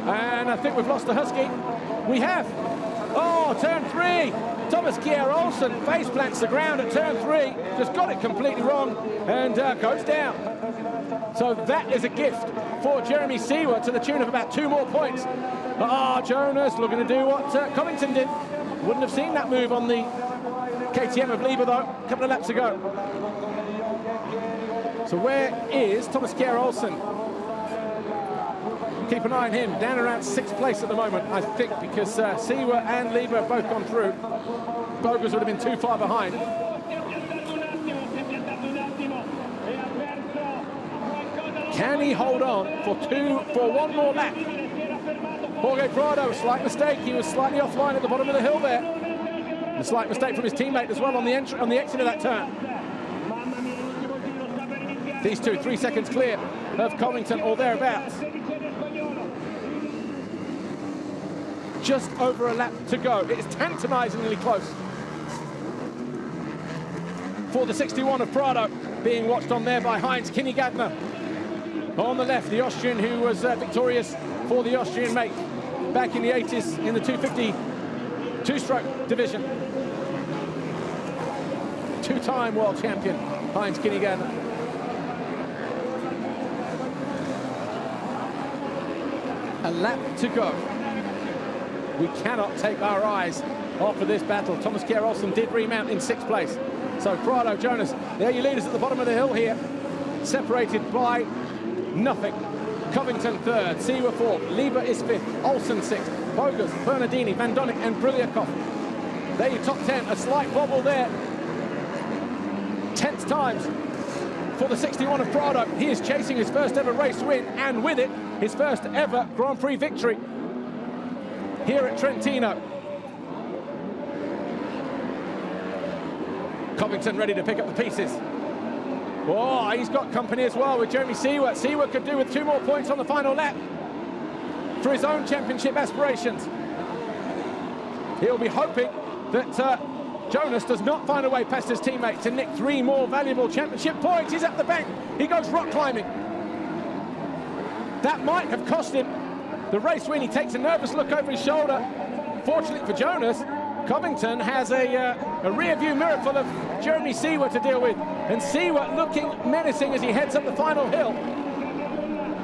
Speaker 1: And I think we've lost the Husky. We have. Oh, turn 3. Thomas Kjær-Olsen face plants the ground at turn 3. Just got it completely wrong and goes down. So that is a gift for Jeremy Siwa to the tune of about 2 more points. Ah, Jonas looking to do what Covington did. Wouldn't have seen that move on the KTM of Lieber, though, a couple of laps ago. So where is Thomas Kjær-Olsen? Keep an eye on him, down around 6th place at the moment, I think, because Siwa and Lieber have both gone through. Bogus would have been too far behind. Can he hold on for one more lap? Jorge Prado, slight mistake. He was slightly offline at the bottom of the hill there. A slight mistake from his teammate as well on the exit of that turn. These two, 3 seconds clear of Covington or thereabouts. Just over a lap to go. It is tantalizingly close. For the 61 of Prado, being watched on there by Heinz Kinney-Gardner. On the left, the Austrian who was victorious for the Austrian make back in the 80s in the 250 two-stroke division. Two-time world champion, Heinz Kinney-Gardner. A lap to go. We cannot take our eyes off of this battle. Thomas Kjær-Olsen did remount in 6th place. So Prado, Jonas, there you lead us at the bottom of the hill here. Separated by nothing. Covington 3rd, Siwa 4th, Lieber is 5th, Olsen 6th, Bogus, Bernardini, Van Donnik and Bruliakov. There you top 10, a slight bobble there. 10th times for the 61 of Prado. He is chasing his first ever race win and with it, his first ever Grand Prix victory here at Trentino. Covington ready to pick up the pieces. Oh, he's got company as well with Jeremy Siwa. Siwa could do with 2 more points on the final lap for his own championship aspirations. He'll be hoping that Jonas does not find a way past his teammate to nick 3 more valuable championship points. He's up the bank. He goes rock climbing. That might have cost him the race win. He takes a nervous look over his shoulder. Fortunately for Jonas, Covington has a rear view mirror full of Jeremy Siwa to deal with. And Siwa looking menacing as he heads up the final hill.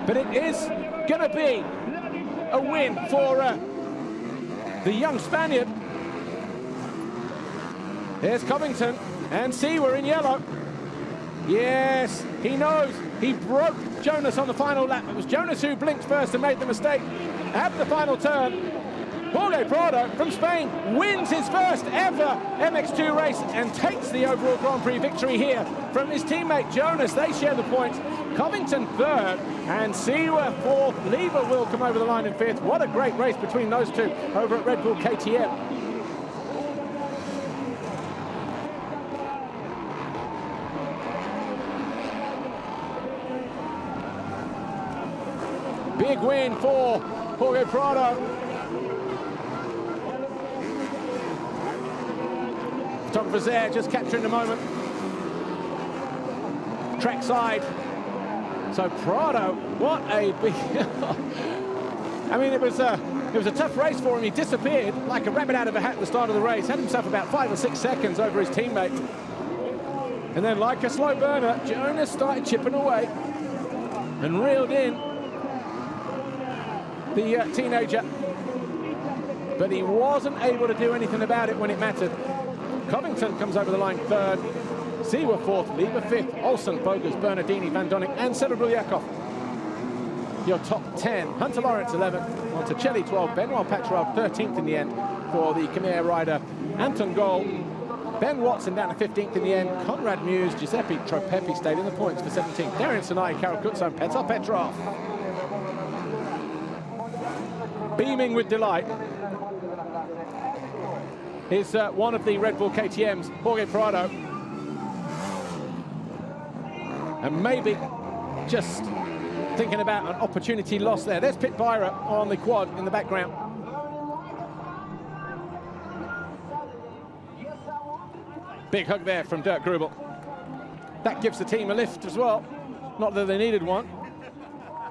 Speaker 1: But it is going to be a win for the young Spaniard. There's Covington and Siwa in yellow. Yes, he knows. He broke Jonas on the final lap. It was Jonas who blinked first and made the mistake at the final turn. Jorge Prado from Spain wins his first ever MX2 race and takes the overall Grand Prix victory here from his teammate Jonas. They share the points. Covington 3rd and Siwa 4th. Lieber will come over the line in 5th. What a great race between those two over at Red Bull KTM. Big win for Jorge Prado. Photographers there just capturing the moment. Trackside. So Prado, what a big... I mean, it was a tough race for him. He disappeared like a rabbit out of a hat at the start of the race. Had himself about 5 or 6 seconds over his teammate. And then like a slow burner, Jonas started chipping away and reeled in the teenager. But he wasn't able to do anything about it when it mattered. Covington comes over the line 3rd, Siwa 4th, Lieber 5th, Olsen, Bogus, Bernardini, Van Donnik and Bruliakov. Your top 10, Hunter Lawrence 11th, Monticelli 12th, Benoit Patrov 13th in the end for the Khmer rider, Anton Gol, Ben Watson down to 15th in the end, Conrad Muse, Giuseppe Tropepi stayed in the points for 17th, Darian Sinai, Karel Kutso and Petr Petrov. beaming with delight is one of the Red Bull KTM's, Jorge Prado. And maybe just thinking about an opportunity lost there. There's Pit Byra on the quad in the background. Big hug there from Dirk Grubel. That gives the team a lift as well. Not that they needed one.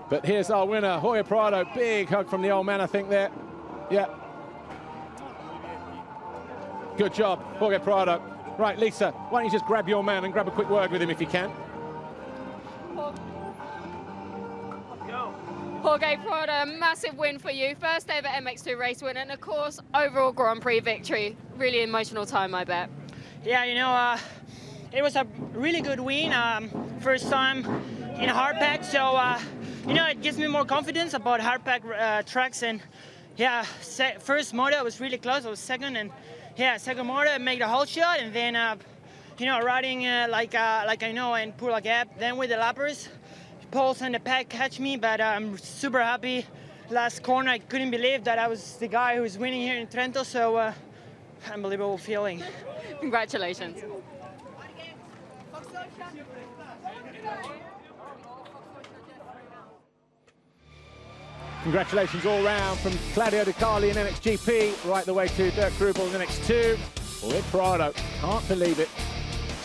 Speaker 1: But here's our winner, Jorge Prado. Big hug from the old man, I think, there. Yeah. Good job, Jorge Prado. Right, Lisa, why don't you just grab your man and grab a quick word with him if you can.
Speaker 2: Jorge Prado, a massive win for you. First ever MX2 race win, and of course, overall Grand Prix victory. Really emotional time, I bet.
Speaker 5: Yeah, you know, it was a really good win. First time in a hard pack, so you know, it gives me more confidence about hard pack tracks. And yeah, first motor I was really close. I was second, and yeah, second motor I made a whole shot, and then you know, riding like I know and pull a gap. Then with the lappers, Pauls and the pack catch me, but I'm super happy. Last corner, I couldn't believe that I was the guy who was winning here in Trento. So unbelievable feeling.
Speaker 2: Congratulations.
Speaker 1: Congratulations all round from Claudio Di Carli in MXGP, right the way to Dirk Grubel in MX2. Jorge Prado, can't believe it.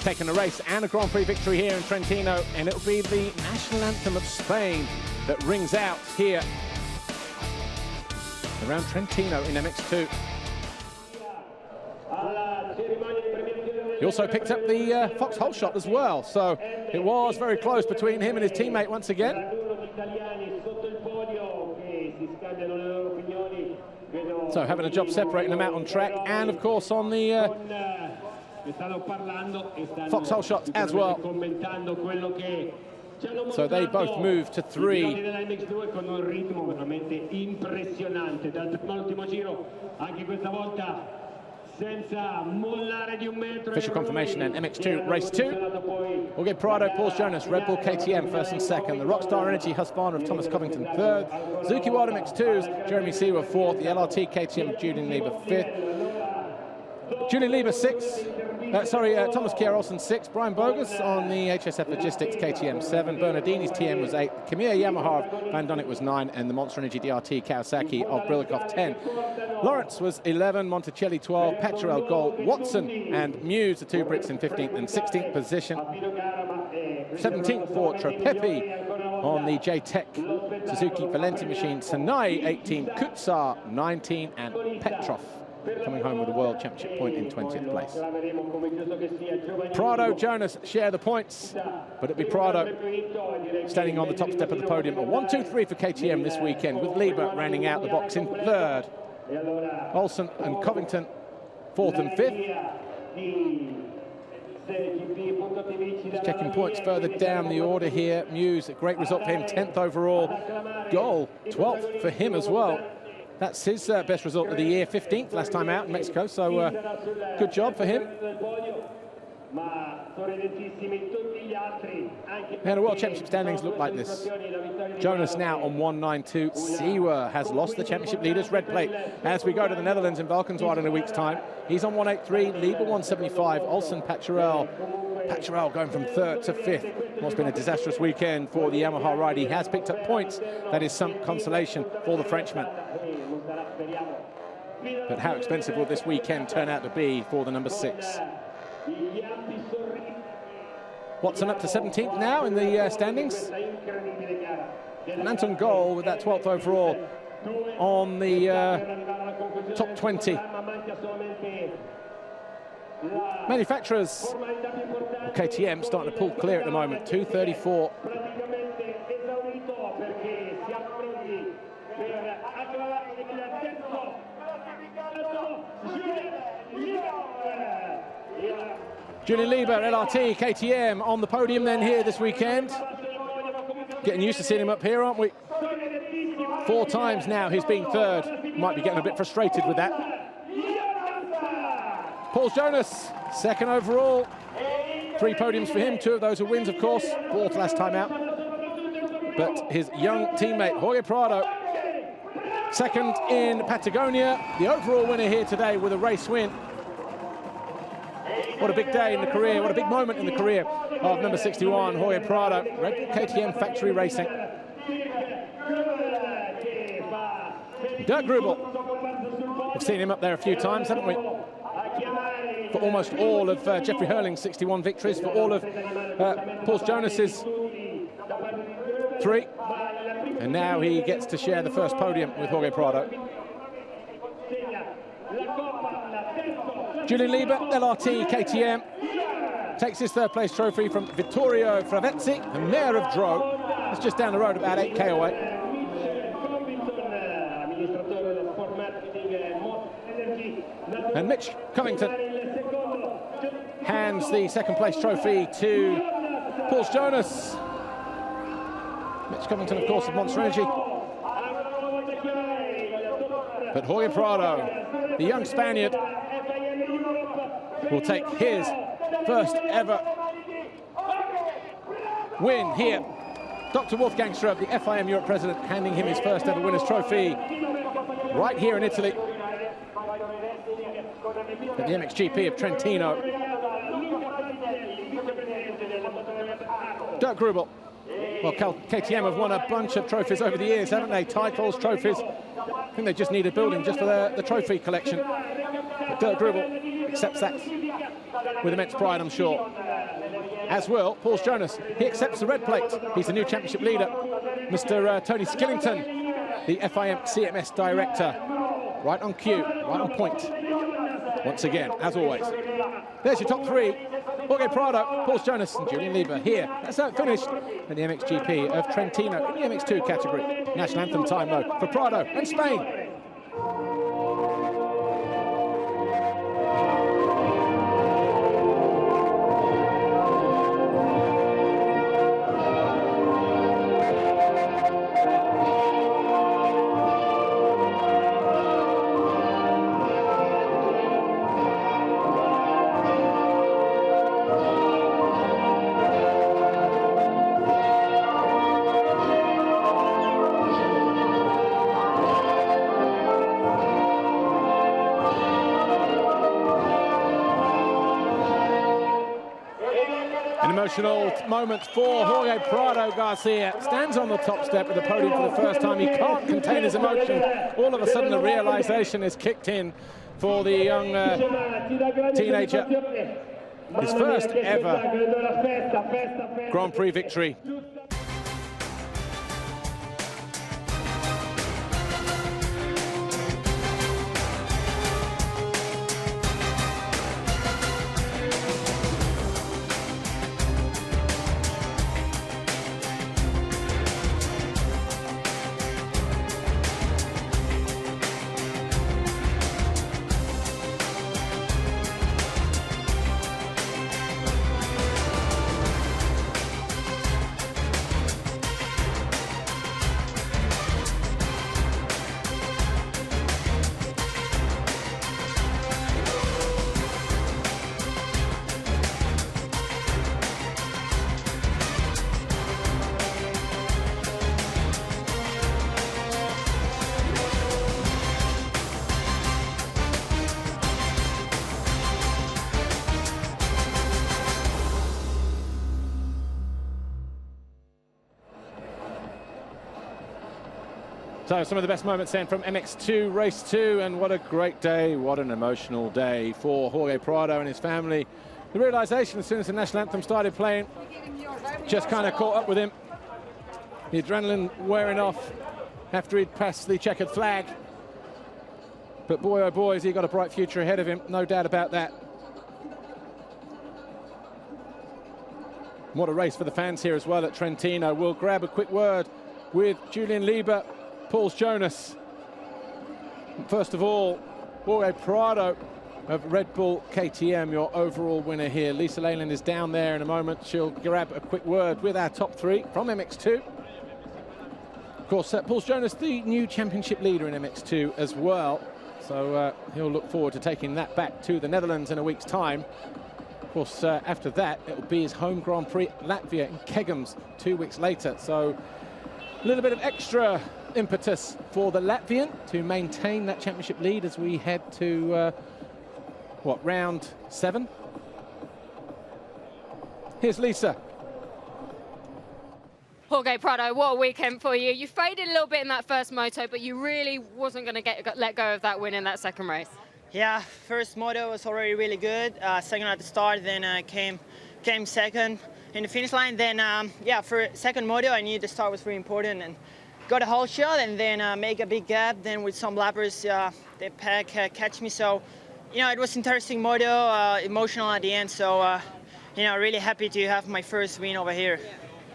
Speaker 1: Taking a race and a Grand Prix victory here in Trentino, and it'll be the national anthem of Spain that rings out here around Trentino in MX2. He also picked up the Fox hole shot as well, so it was very close between him and his teammate once again. So having a job separating them out on track and of course on the Fox hole shot as well. So they both moved to 3. Official confirmation then, MX2 race 2. Jorge Prado, Paul Jonas, Red Bull KTM first and second. The Rockstar Energy Husqvarna of Thomas Covington third. Suzuki Wada MX2s, Jeremy Seawer fourth. The LRT KTM of Julian Lieber fifth. Julian Lieber sixth. Thomas Kjær Olsen 6th, Brian Bogus on the HSF Logistics KTM 7, Bernardini's TM was 8, Kamiya Yamaha of Van Donnet was 9, and the Monster Energy DRT Kawasaki of Brilikov 10. Lawrence was 11, Monticelli 12, Paturel Gold, Watson and Muse, the two Brits in 15th and 16th position. 17th for Tropepi on the J-Tech Suzuki Valenti machine, Sanai 18, Kutsar 19, and Petrov coming home with a World Championship point in 20th place. Prado, Jonas share the points, but it'll be Prado standing on the top step of the podium. A 1-2-3 for KTM this weekend, with Lieber rounding out the box in third. Olsen and Covington fourth and fifth. Just checking points further down the order here. Muse, a great result for him, 10th overall. Goal, 12th for him as well. That's his best result of the year, 15th last time out in Mexico, so good job for him. And the World Championship standings look like this. Jonas now on 192. Seawer has lost the championship leaders red plate as we go to the Netherlands in Valkenswaard in a week's time. He's on 183, Lieber 175, Olsen, Paturel going from third to fifth. What's been a disastrous weekend for the Yamaha ride. He has picked up points. That is some consolation for the Frenchman. But how expensive will this weekend turn out to be for the number 6? Watson up to 17th now in the standings. And Anton Goal with that 12th overall on the top 20. Manufacturers, KTM starting to pull clear at the moment, 234. Julian Lieber, LRT, KTM on the podium then here this weekend. Getting used to seeing him up here, aren't we? 4 times now he's been third. Might be getting a bit frustrated with that. Paul Jonas, second overall. 3 podiums for him, 2 of those are wins, of course. 4th last time out. But his young teammate, Jorge Prado, Second in Patagonia, the overall winner here today with a race win. What a big day in the career, what a big moment in the career of number 61, Jorge Prado, Red KTM Factory Racing. Dirk Grubel, we've seen him up there a few times, haven't we? For almost all of Jeffrey Hurling's 61 victories, for all of Paul Jonas's 3. And now he gets to share the first podium with Jorge Prado. Julian Lieber, LRT KTM, takes his third place trophy from Vittorio Fravezzi, the mayor of Dro. It's just down the road, about 8k away. And Mitch Covington hands the second place trophy to Paul Jonas. Mitch Covington, of course, of Monster Energy. But Jorge Prado, the young Spaniard, will take his first ever win here. Dr. Wolfgang Strub, the FIM Europe president, handing him his first ever winner's trophy right here in Italy at the MXGP of Trentino. Dirk Grubel. Well, KTM have won a bunch of trophies over the years, haven't they? Titles, trophies. I think they just need a building just for the trophy collection. But Dirk Grubel accepts that with immense pride, I'm sure. As will Paul Jonas. He accepts the red plate. He's the new championship leader. Mr. Tony Skillington, the FIM CMS director. Right on cue, right on point. Once again, as always. There's your top 3. Jorge Prado, Paul Jonas and Julian Lieber here. That's how it finished at the MXGP of Trentino in the MX2 category. National anthem time, though, for Prado and Spain. Emotional moment for Jorge Prado Garcia. Stands on the top step of the podium for the first time. He can't contain his emotion. All of a sudden, the realization is kicked in for the young teenager. His first ever Grand Prix victory. So some of the best moments then from MX2 Race 2, and what a great day, what an emotional day for Jorge Prado and his family. The realization as soon as the national anthem started playing just kind of caught up with him. The adrenaline wearing off after he'd passed the checkered flag. But boy, oh boy, has he got a bright future ahead of him, no doubt about that. What a race for the fans here as well at Trentino. We'll grab a quick word with Julian Lieber, Paul Jonas. First of all, Jorge Prado of Red Bull KTM, your overall winner here. Lisa Leyland is down there in a moment. She'll grab a quick word with our top 3 from MX2. Of course, Paul Jonas, the new championship leader in MX2 as well. So he'll look forward to taking that back to the Netherlands in a week's time. Of course, after that, it will be his home Grand Prix, Latvia in Kegums, 2 weeks later. So a little bit of extra impetus for the Latvian to maintain that championship lead as we head to, round 7? Here's Lisa.
Speaker 2: Jorge Prado, what a weekend for you. You faded a little bit in that first moto, but you really wasn't going to let go of that win in that second race.
Speaker 5: Yeah, first moto was already really good. Second at the start, then came second in the finish line. Then, yeah, for second moto, I knew the start was really important and got a whole shot and then make a big gap. Then with some lappers, the pack catch me. So, you know, it was interesting moto, emotional at the end. So, you know, really happy to have my first win over here.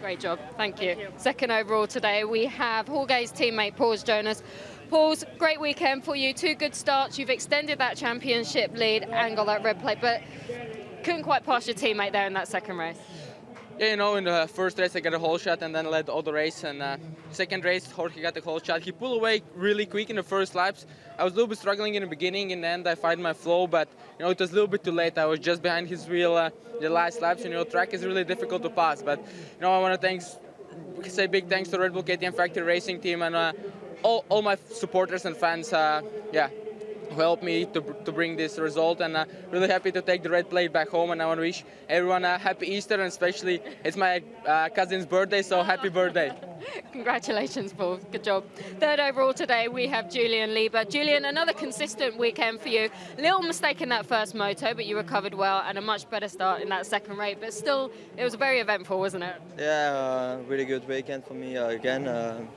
Speaker 2: Great job, thank you. Second overall today, we have Jorge's teammate, Paul Jonas. Paul's great weekend for you, 2 good starts. You've extended that championship lead and got that red plate, but couldn't quite pass your teammate there in that second race.
Speaker 6: Yeah, you know, in the first race I got a whole shot and then led all the race. And second race, Jorge got the whole shot. He pulled away really quick in the first laps. I was a little bit struggling in the beginning. In the end, I found my flow, but you know, it was a little bit too late. I was just behind his wheel the last laps. You know, track is really difficult to pass. But you know, I want to say big thanks to Red Bull KTM Factory Racing Team and all my supporters and fans. Who helped me to bring this result, and really happy to take the red plate back home. And I want to wish everyone a happy Easter, and especially it's my cousin's birthday, so happy birthday.
Speaker 2: Congratulations, Paul. Good job. Third overall today, we have Julian Lieber. Julian, another consistent weekend for you. Little mistake in that first moto, but you recovered well, and a much better start in that second race. But still, it was very eventful, wasn't it?
Speaker 7: Yeah, really good weekend for me again.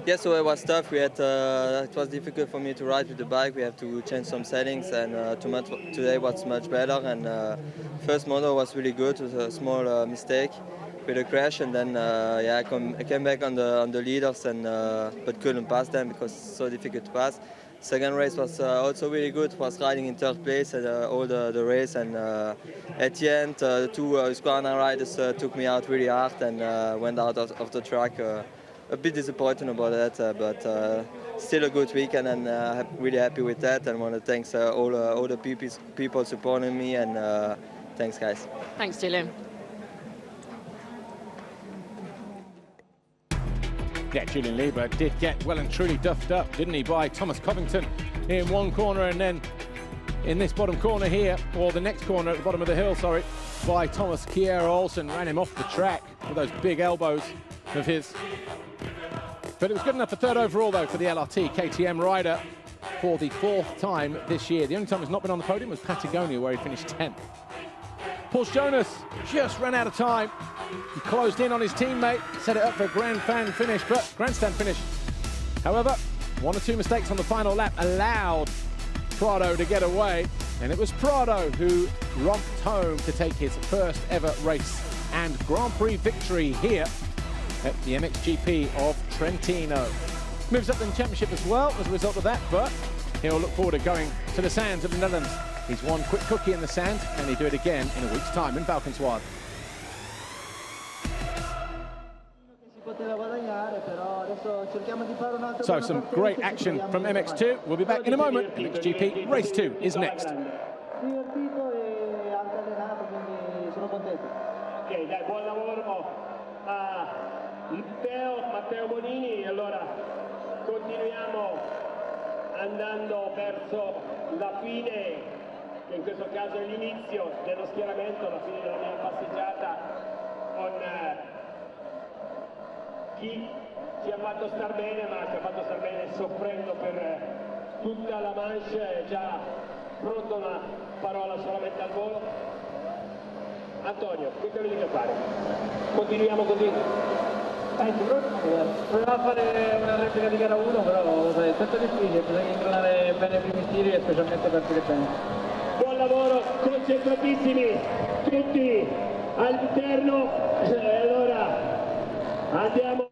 Speaker 7: Yeah, so it was tough. It was difficult for me to ride with the bike. We have to change some settings, and today was much better. And first moto was really good. It was a small mistake with a crash, and then I came back on the leaders, and but couldn't pass them because it's so difficult to pass. Second race was also really good. Was riding in third place at all the race, and at the end, the 2 Husqvarna riders took me out really hard and went out of the track. A bit disappointed about that, but still a good weekend, and really happy with that. And want to thank all the people supporting me, and thanks, guys.
Speaker 2: Thanks, Julian.
Speaker 1: Yeah, Julian Lieber did get well and truly duffed up, didn't he, by Thomas Covington in one corner, and then in this bottom corner here, or the next corner at the bottom of the hill, sorry, by Thomas Kiera Olsen, ran him off the track with those big elbows of his. But it was good enough for third overall, though, for the LRT KTM rider for the 4th time this year. The only time he's not been on the podium was Patagonia, where he finished 10th. Paul Jonas just ran out of time. He closed in on his teammate, set it up for a grandstand finish. However, 1 or 2 mistakes on the final lap allowed Prado to get away, and it was Prado who romped home to take his first ever race and Grand Prix victory here at the MXGP of Trentino. Moves up in the championship as well as a result of that, but he'll look forward to going to the sands of the Netherlands. He's won quick cookie in the sand, and he'll do it again in a week's time in Valkenswaard. So some great action from MX2. We'll be back in a moment. MXGP Race 2 is next.
Speaker 8: Matteo Bonini, allora continuiamo andando verso la fine, che in questo caso è l'inizio dello schieramento, la fine della mia passeggiata con chi ci ha fatto star bene, ma ci ha fatto star bene soffrendo per tutta la manche. È già pronta una parola solamente al volo. Antonio, che devi fare? Continuiamo così?
Speaker 9: Proviamo a fare una replica di gara 1, però è tanto difficile, bisogna ingranare bene i primi tiri e specialmente partire bene.
Speaker 8: Buon lavoro, concentratissimi tutti all'interno, e allora andiamo.